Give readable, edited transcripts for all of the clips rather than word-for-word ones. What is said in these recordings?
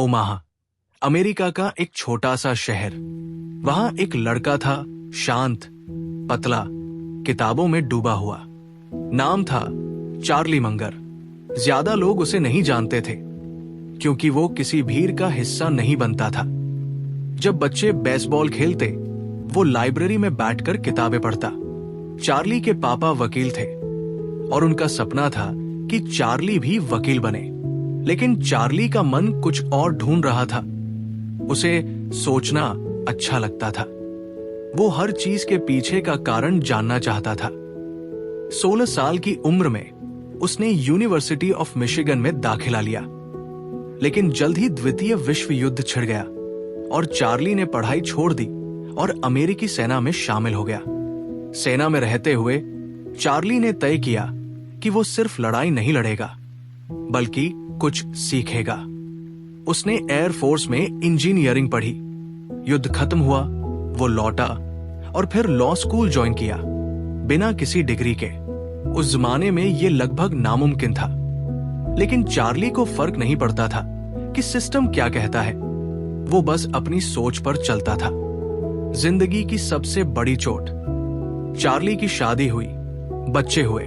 Omaha, America का एक छोटा सा शहर। वहां एक लड़का था, शांत, पतला, किताबों में डूबा हुआ। नाम था चार्ली मंगर। ज्यादा लोग उसे नहीं जानते थे क्योंकि वो किसी भीड़ का हिस्सा नहीं बनता था। जब बच्चे बेसबॉल खेलते, वो लाइब्रेरी में बैठकर किताबें पढ़ता। चार्ली के पापा वकील थे और उनका सपना था कि चार्ली भी वकील बने। लेकिन चार्ली का मन कुछ और ढूंढ रहा था। उसे सोचना अच्छा लगता था। वो हर चीज के पीछे का कारण जानना चाहता था। 16 साल की उम्र में उसने यूनिवर्सिटी ऑफ मिशिगन में दाखिला लिया। लेकिन जल्द ही द्वितीय विश्व युद्ध छिड़ गया और चार्ली ने पढ़ाई छोड़ दी और अमेरिकी सेना में शामिल हो गया। सेना में रहते हुए चार्ली ने तय किया कि वो सिर्फ लड़ाई नहीं लड़ेगा बल्कि कुछ सीखेगा। उसने एयरफोर्स में इंजीनियरिंग पढ़ी। युद्ध खत्म हुआ, वो लौटा और फिर लॉ स्कूल ज्वाइन किया बिना किसी डिग्री के। उस जमाने में ये लगभग नामुमकिन था। लेकिन चार्ली को फर्क नहीं पड़ता था कि सिस्टम क्या कहता है। वो बस अपनी सोच पर चलता था। जिंदगी की सबसे बड़ी चोट। चार्ली की शादी हुई, बच्चे हुए,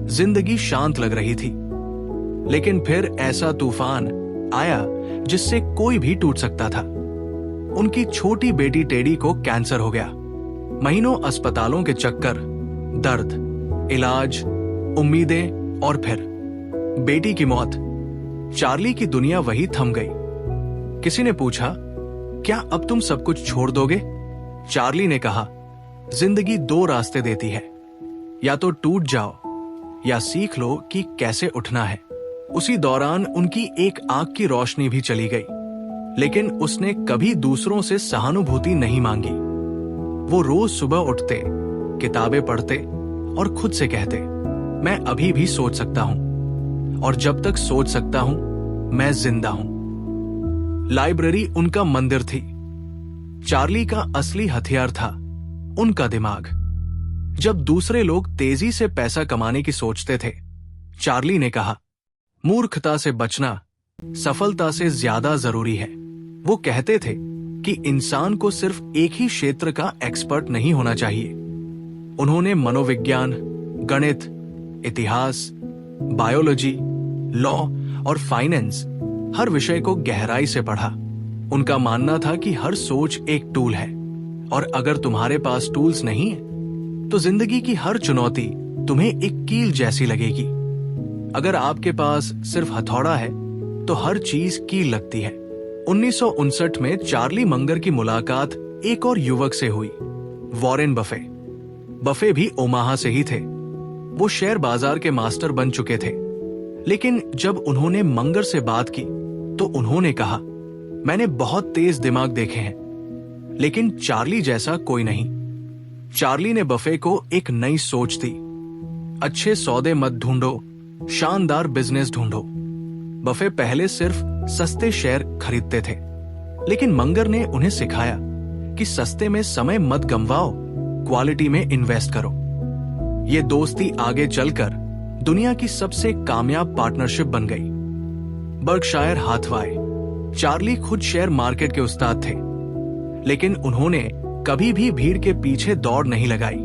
जिंदगी शांत लग रही थी। लेकिन फिर ऐसा तूफान आया जिससे कोई भी टूट सकता था। उनकी छोटी बेटी टेडी को कैंसर हो गया। महीनों अस्पतालों के चक्कर, दर्द, इलाज, उम्मीदें और फिर बेटी की मौत। चार्ली की दुनिया वही थम गई। किसी ने पूछा, क्या अब तुम सब कुछ छोड़ दोगे? चार्ली ने कहा, जिंदगी 2 रास्ते देती है, या तो टूट जाओ या सीख लो कि कैसे उठना है। उसी दौरान उनकी एक आंख की रोशनी भी चली गई। लेकिन उसने कभी दूसरों से सहानुभूति नहीं मांगी। वो रोज सुबह उठते, किताबें पढ़ते और खुद से कहते, मैं अभी भी सोच सकता हूं और जब तक सोच सकता हूं मैं जिंदा हूं। लाइब्रेरी उनका मंदिर थी। चार्ली का असली हथियार था उनका दिमाग। जब दूसरे लोग तेजी से पैसा कमाने की सोचते थे, चार्ली ने कहा, मूर्खता से बचना सफलता से ज्यादा जरूरी है। वो कहते थे कि इंसान को सिर्फ एक ही क्षेत्र का एक्सपर्ट नहीं होना चाहिए। उन्होंने मनोविज्ञान, गणित, इतिहास, बायोलॉजी, लॉ और फाइनेंस, हर विषय को गहराई से पढ़ा। उनका मानना था कि हर सोच एक टूल है और अगर तुम्हारे पास टूल्स नहीं है तो जिंदगी की हर चुनौती तुम्हें एक कील जैसी लगेगी। अगर आपके पास सिर्फ हथौड़ा है तो हर चीज कील लगती है। 1959 में चार्ली मंगर की मुलाकात एक और युवक से हुई, वॉरेन बफे। बफे भी ओमाहा से ही थे। वो शेयर बाजार के मास्टर बन चुके थे। लेकिन जब उन्होंने मंगर से बात की तो उन्होंने कहा, मैंने बहुत तेज दिमाग देखे हैं लेकिन चार्ली जैसा कोई नहीं। चार्ली ने बफे को एक नई सोच दी। अच्छे सौदे मत ढूंढो, शानदार बिजनेस ढूंढो। बफे पहले सिर्फ सस्ते शेयर खरीदते थे, लेकिन मंगर ने उन्हें सिखाया कि सस्ते में समय मत गंवाओ, क्वालिटी में इन्वेस्ट करो। ये दोस्ती आगे चलकर दुनिया की सबसे कामयाब पार्टनरशिप बन गई। बर्कशायर हाथवाई। चार्ली खुद शेयर मार्केट के उस्ताद थे, लेकिन उन्होंने कभी भी भीड़ के पीछे दौड़ नहीं लगाई।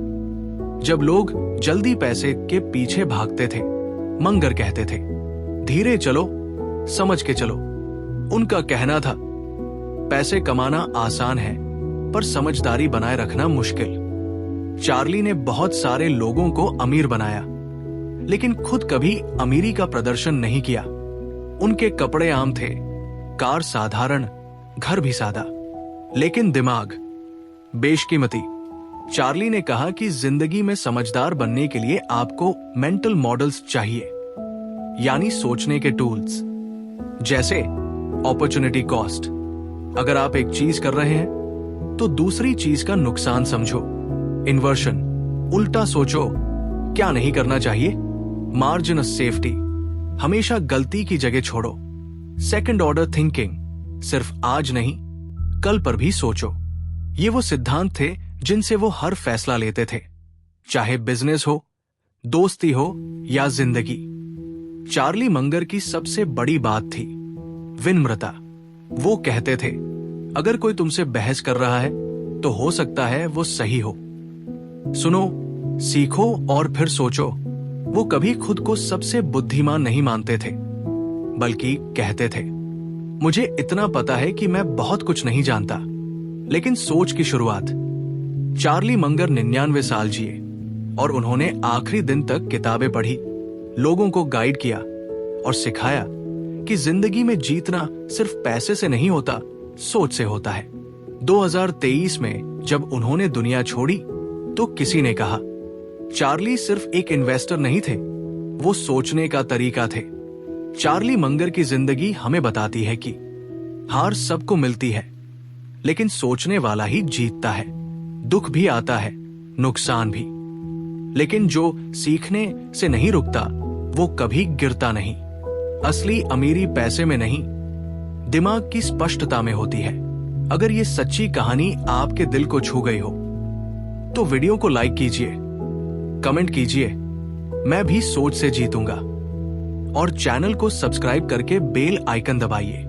जब लोग जल्दी पैसे के पीछे भागते थे, मंगर कहते थे, धीरे चलो, समझ के चलो। उनका कहना था, पैसे कमाना आसान है पर समझदारी बनाए रखना मुश्किल। चार्ली ने बहुत सारे लोगों को अमीर बनाया, लेकिन खुद कभी अमीरी का प्रदर्शन नहीं किया। उनके कपड़े आम थे, कार साधारण, घर भी सादा, लेकिन दिमाग बेशकीमती। चार्ली ने कहा कि जिंदगी में समझदार बनने के लिए आपको मेंटल मॉडल्स चाहिए, यानी सोचने के टूल्स। जैसे अपॉर्चुनिटी कॉस्ट। अगर आप एक चीज कर रहे हैं तो दूसरी चीज का नुकसान समझो। इन्वर्शन, उल्टा सोचो, क्या नहीं करना चाहिए। मार्जिन ऑफ सेफ्टी, हमेशा गलती की जगह छोड़ो। सेकंड ऑर्डर थिंकिंग, सिर्फ आज नहीं कल पर भी सोचो। ये वो सिद्धांत थे जिनसे वो हर फैसला लेते थे, चाहे बिजनेस हो, दोस्ती हो या जिंदगी। चार्ली मंगर की सबसे बड़ी बात थी विनम्रता। वो कहते थे, अगर कोई तुमसे बहस कर रहा है तो हो सकता है वो सही हो। सुनो, सीखो और फिर सोचो। वो कभी खुद को सबसे बुद्धिमान नहीं मानते थे, बल्कि कहते थे, मुझे इतना पता है कि मैं बहुत कुछ नहीं जानता, लेकिन सोच की शुरुआत। चार्ली मंगर 99 साल जिए और उन्होंने आखिरी दिन तक किताबें पढ़ी, लोगों को गाइड किया और सिखाया कि जिंदगी में जीतना सिर्फ पैसे से नहीं होता, सोच से होता है। 2023 में जब उन्होंने दुनिया छोड़ी तो किसी ने कहा, चार्ली सिर्फ एक इन्वेस्टर नहीं थे, वो सोचने का तरीका थे। चार्ली मंगर की जिंदगी हमें बताती है कि हार सबको मिलती है, लेकिन सोचने वाला ही जीतता है। दुख भी आता है, नुकसान भी, लेकिन जो सीखने से नहीं रुकता वो कभी गिरता नहीं। असली अमीरी पैसे में नहीं, दिमाग की स्पष्टता में होती है। अगर ये सच्ची कहानी आपके दिल को छू गई हो तो वीडियो को लाइक कीजिए, कमेंट कीजिए, मैं भी सोच से जीतूंगा, और चैनल को सब्सक्राइब करके बेल आइकन दबाइए।